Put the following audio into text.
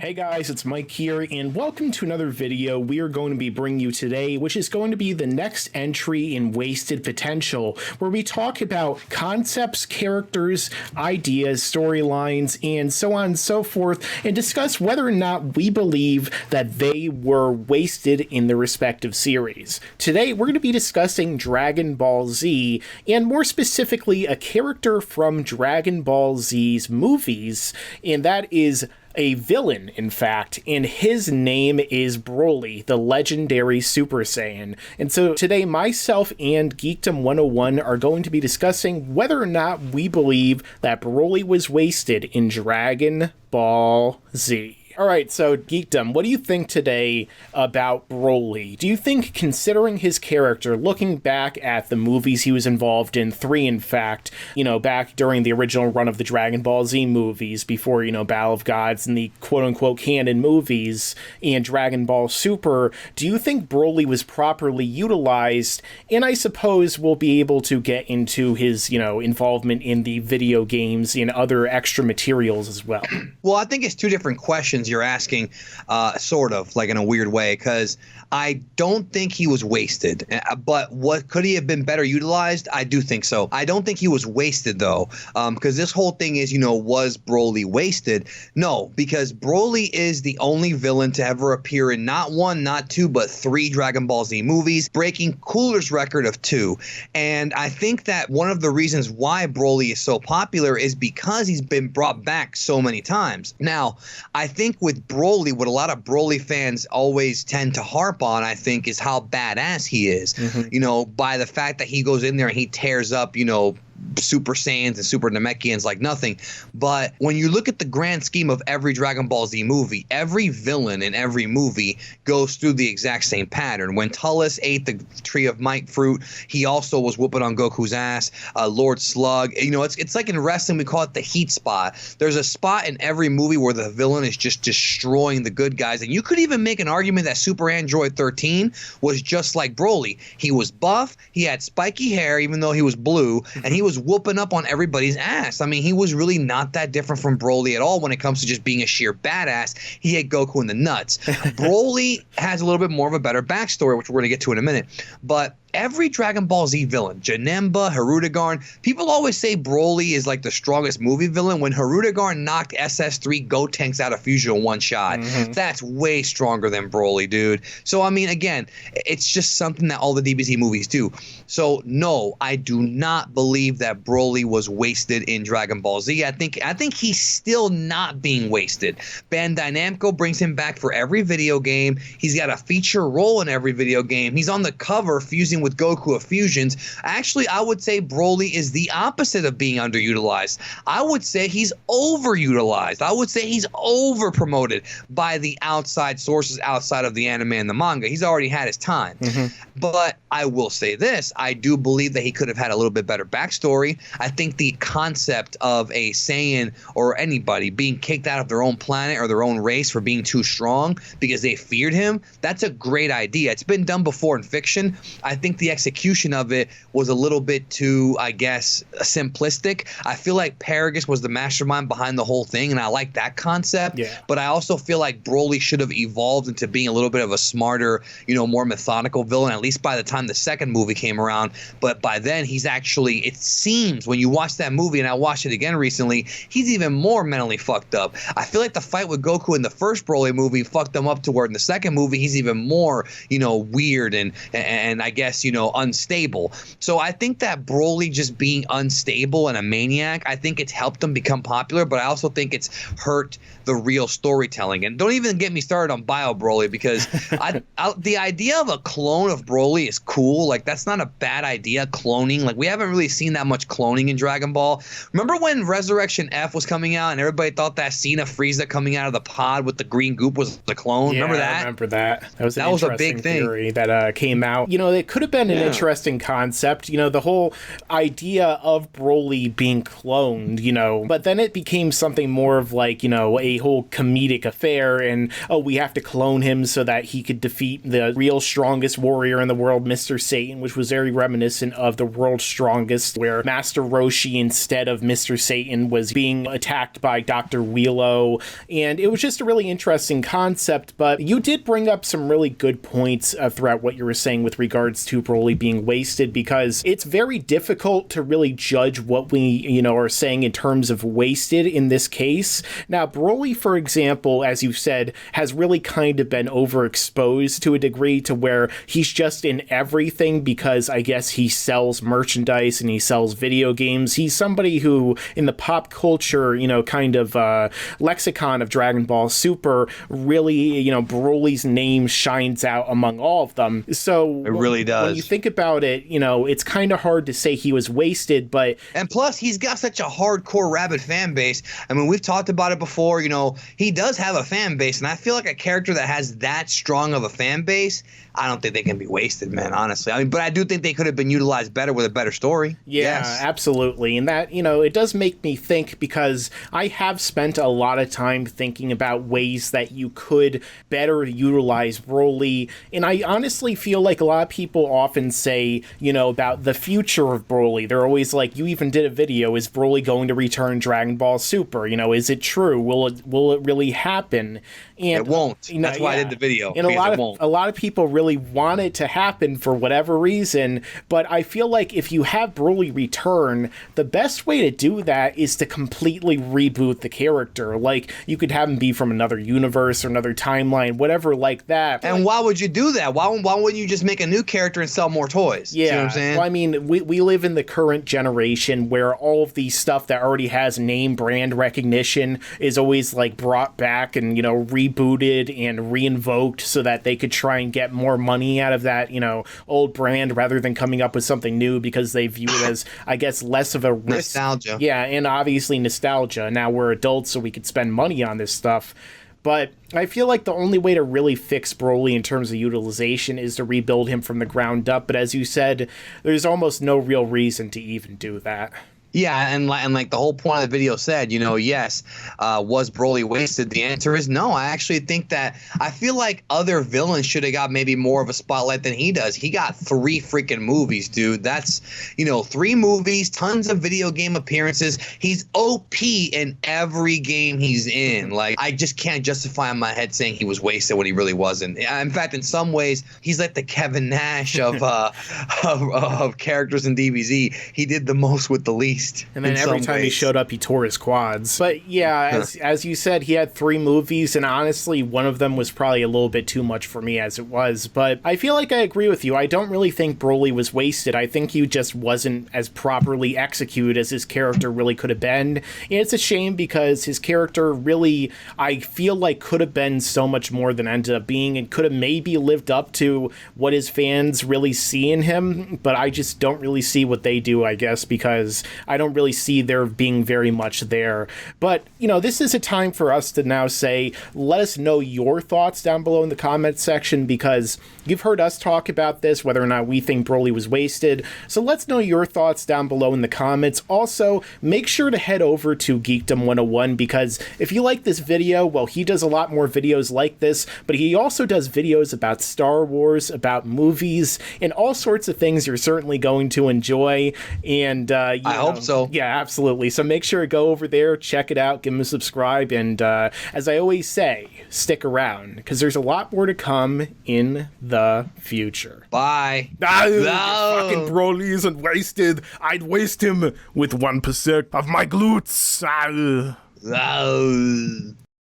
Hey guys, it's Mike here, and welcome to another video we are going to be bringing you today, which is going to be the next entry in Wasted Potential, where we talk about concepts, characters, ideas, storylines, and so on and so forth, and discuss whether or not we believe that they were wasted in the respective series. Today, we're going to be discussing Dragon Ball Z, and more specifically, a character from Dragon Ball Z's movies, and that is a villain, in fact, and his name is Broly, the legendary Super Saiyan. And so today, myself and Geekdom 101 are going to be discussing whether or not we believe that Broly was wasted in Dragon Ball Z. Alright, so Geekdom, what do you think today about Broly? Do you think, considering his character, looking back at the movies he was involved in, 3 in fact, back during the original run of the Dragon Ball Z movies, before, Battle of Gods and the quote-unquote canon movies, and Dragon Ball Super, do you think Broly was properly utilized? And I suppose we'll be able to get into his, involvement in the video games and other extra materials as well. Well, I think it's two different questions you're asking, sort of, like in a weird way, because I don't think he was wasted. But what could he have been better utilized? I do think so. I don't think he was wasted, though, because this whole thing is, was Broly wasted? No, because Broly is the only villain to ever appear in not 1, not 2, but 3 Dragon Ball Z movies, breaking Cooler's record of 2. And I think that one of the reasons why Broly is so popular is because he's been brought back so many times. Now, I think with Broly, what a lot of Broly fans always tend to harp on, I think, is how badass he is. Mm-hmm. By the fact that he goes in there and he tears up, Super Saiyans and Super Namekians like nothing. But when you look at the grand scheme of every Dragon Ball Z movie, every villain in every movie goes through the exact same pattern. When Tullus ate the Tree of Might fruit, he also was whooping on Goku's ass. Lord Slug, it's like in wrestling, we call it the heat spot. There's a spot in every movie where the villain is just destroying the good guys. And you could even make an argument that Super Android 13 was just like Broly. He was buff, he had spiky hair, even though he was blue, and he was whooping up on everybody's ass. I mean, he was really not that different from Broly at all when it comes to just being a sheer badass. He hit Goku in the nuts. Broly has a little bit more of a better backstory, which we're going to get to in a minute. But every Dragon Ball Z villain, Janemba, Hirudegarn, people always say Broly is like the strongest movie villain when Hirudegarn knocked SS3 Gotenks out of fusion in one shot. Mm-hmm. That's way stronger than Broly, dude. So, I mean, again, it's just something that all the DBZ movies do. So, no, I do not believe that Broly was wasted in Dragon Ball Z. I think he's still not being wasted. Bandai Namco brings him back for every video game. He's got a feature role in every video game. He's on the cover fusing with Goku of Fusions. Actually, I would say Broly is the opposite of being underutilized. I would say he's overutilized. I would say he's over-promoted by the outside sources outside of the anime and the manga. He's already had his time. Mm-hmm. But I will say this. I do believe that he could have had a little bit better backstory. I think the concept of a Saiyan or anybody being kicked out of their own planet or their own race for being too strong because they feared him, that's a great idea. It's been done before in fiction. I think the execution of it was a little bit too, I guess, simplistic. I feel like Paragus was the mastermind behind the whole thing, and I like that concept. Yeah. But I also feel like Broly should have evolved into being a little bit of a smarter, more methodical villain, at least by the time the second movie came around. But by then, he's actually, it seems, when you watch that movie, and I watched it again recently, he's even more mentally fucked up. I feel like the fight with Goku in the first Broly movie fucked him up to where in the second movie, he's even more, weird and I guess, unstable. So I think that Broly just being unstable and a maniac, I think it's helped him become popular, but I also think it's hurt the real storytelling. And don't even get me started on Bio Broly, because the idea of a clone of Broly is cool. Like, that's not a bad idea, cloning. Like, we haven't really seen that much cloning in Dragon Ball. Remember when Resurrection F was coming out and everybody thought that scene of Frieza coming out of the pod with the green goop was the clone? Yeah, remember that? I remember that. That was a big big thing theory that came out. It could have been an interesting concept, you know, the whole idea of Broly being cloned, you know, but then it became something more of like, you know, a whole comedic affair, and oh, we have to clone him so that he could defeat the real strongest warrior in the world, Mr. Satan, which was very reminiscent of the World's Strongest, where Master Roshi, instead of Mr. Satan, was being attacked by Dr. Wheelo, and it was just a really interesting concept. But you did bring up some really good points throughout what you were saying with regards to Broly being wasted, because it's very difficult to really judge what we, you know, are saying in terms of wasted in this case. Now, Broly, for example, as you said, has really kind of been overexposed to a degree to where he's just in everything, because I guess he sells merchandise and he sells video games. He's somebody who, in the pop culture, you know, kind of lexicon of Dragon Ball Super, really, you know, Broly's name shines out among all of them. So it really does. When you think about it, you know, it's kind of hard to say he was wasted, but... And plus, he's got such a hardcore rabid fan base. I mean, we've talked about it before, you know, he does have a fan base, and I feel like a character that has that strong of a fan base, I don't think they can be wasted, man, honestly. I mean, but I do think they could have been utilized better with a better story. Yeah, yes. Absolutely. And that, you know, it does make me think, because I have spent a lot of time thinking about ways that you could better utilize Broly. And I honestly feel like a lot of people often say, you know, about the future of Broly. They're always like, you even did a video, is Broly going to return Dragon Ball Super? You know, is it true? Will it really happen? And it won't. You know, that's why I did the video. And a lot of people really want it to happen for whatever reason, but I feel like if you have Broly return, the best way to do that is to completely reboot the character. Like, you could have him be from another universe or another timeline, whatever like that. And why would you do that? Why wouldn't you just make a new character and sell more toys? Yeah. See what I'm saying? Well, I mean, we live in the current generation where all of the stuff that already has name brand recognition is always like brought back and, you know, rebooted and reinvoked so that they could try and get more money out of that, you know, old brand, rather than coming up with something new, because they view it as, I guess, less of a risk. Nostalgia. Yeah, and obviously nostalgia. Now we're adults, so we could spend money on this stuff. But I feel like the only way to really fix Broly in terms of utilization is to rebuild him from the ground up. But as you said, there's almost no real reason to even do that. Yeah, and like the whole point of the video said, you know, yes, was Broly wasted? The answer is no. I actually think that I feel like other villains should have got maybe more of a spotlight than he does. He got 3 freaking movies, dude. That's, you know, 3 movies, tons of video game appearances. He's OP in every game he's in. Like, I just can't justify in my head saying he was wasted when he really wasn't. In fact, in some ways, he's like the Kevin Nash of characters in DBZ. He did the most with the least. And then every time he showed up, he tore his quads. But yeah, as you said, he had 3 movies, and honestly, one of them was probably a little bit too much for me as it was. But I feel like I agree with you. I don't really think Broly was wasted. I think he just wasn't as properly executed as his character really could have been. And it's a shame, because his character really, I feel like, could have been so much more than ended up being, and could have maybe lived up to what his fans really see in him. But I just don't really see what they do, I guess, because I don't really see there being very much there. But, you know, this is a time for us to now say, let us know your thoughts down below in the comments section, because you've heard us talk about this, whether or not we think Broly was wasted. So let's know your thoughts down below in the comments. Also, make sure to head over to Geekdom 101, because if you like this video, well, he does a lot more videos like this, but he also does videos about Star Wars, about movies, and all sorts of things you're certainly going to enjoy. And I hope so. Yeah, absolutely. So make sure to go over there, check it out, give him a subscribe, and as I always say, stick around, because there's a lot more to come in the future. Bye. No. Fucking Broly isn't wasted. I'd waste him with 1% of my glutes.